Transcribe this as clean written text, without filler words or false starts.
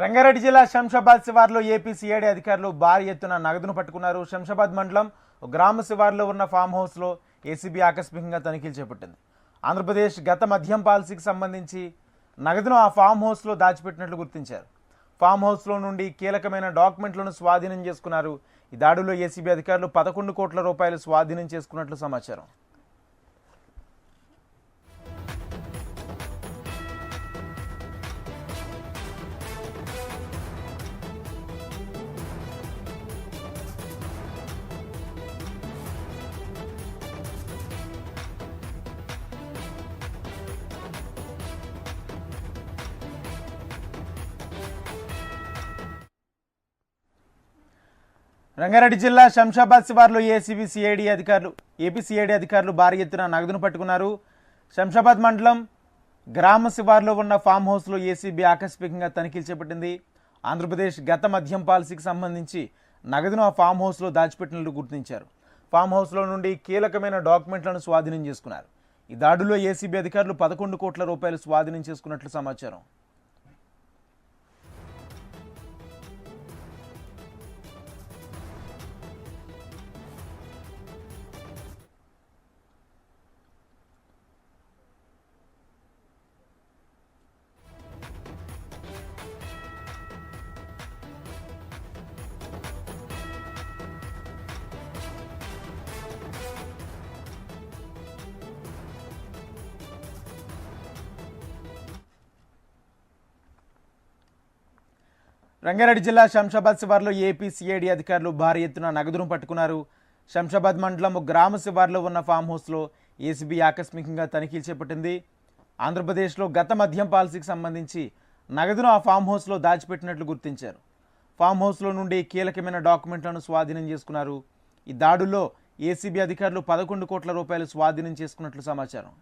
రంగారెడ్డి జిల్లా Shamshabad శివార్లో AP CID అధికారులు భారీ ఎత్తున నగదును పట్టుకున్నారు. శంషాబాద్ మండలం గ్రామ శివార్లో ఉన్న ఫామ్ హౌస్లో ఏసీబీ ఆకస్మికంగా తనిఖీలు చేపట్టింది. ఆంధ్రప్రదేశ్ గత మద్యం పాలసీకి సంబంధించి నగదును ఆ ఫామ్ హౌస్లో దాచిపెట్టినట్లు గుర్తించారు. ఫామ్ హౌస్లో నుండి కీలకమైన డాక్యుమెంట్లను స్వాధీనం చేసుకున్నారు. ఈ దాడిలో ఏసీబీ అధికారులు 11 కోట్ల రూపాయలు స్వాధీనం చేసుకున్నట్లు సమాచారం. రంగారెడ్డి జిల్లా శంషాబాద్ శివార్లో ఏపీ సిఐడి అధికారులు భారీ ఎత్తున నగదును పట్టుకున్నారు. శంషాబాద్ మండలం గ్రామ శివార్లో ఉన్న ఫామ్ హౌస్లో ఏసీబీ ఆకస్మికంగా తనిఖీలు చేపట్టింది. ఆంధ్రప్రదేశ్ గత మద్యం పాలసీకి సంబంధించి నగదును ఆ ఫామ్ హౌస్లో దాచిపెట్టినట్లు గుర్తించారు. ఫామ్ హౌస్లో నుండి కీలకమైన డాక్యుమెంట్లను స్వాధీనం చేసుకున్నారు. ఈ దాడిలో ఏసీబీ అధికారులు 11 కోట్ల రూపాయలు స్వాధీనం చేసుకున్నట్లు సమాచారం. రంగారెడ్డి జిల్లా శంషాబాద్ శివార్లో ఏపీ సిఐడి అధికారులు భారీ ఎత్తున నగదును పట్టుకున్నారు. శంషాబాద్ మండలం గ్రామ శివార్లో ఉన్న ఫామ్ హౌస్లో ఏసీబీ ఆకస్మికంగా తనిఖీలు చేపట్టింది. ఆంధ్రప్రదేశ్లో గత మద్యం పాలసీకి సంబంధించి నగదును ఆ ఫామ్ హౌస్లో దాచిపెట్టినట్లు గుర్తించారు. ఫామ్ హౌస్లో నుండి కీలకమైన డాక్యుమెంట్లను స్వాధీనం చేసుకున్నారు. ఈ దాడుల్లో ఏసీబీ అధికారులు 11 కోట్ల రూపాయలు స్వాధీనం చేసుకున్నట్లు సమాచారం.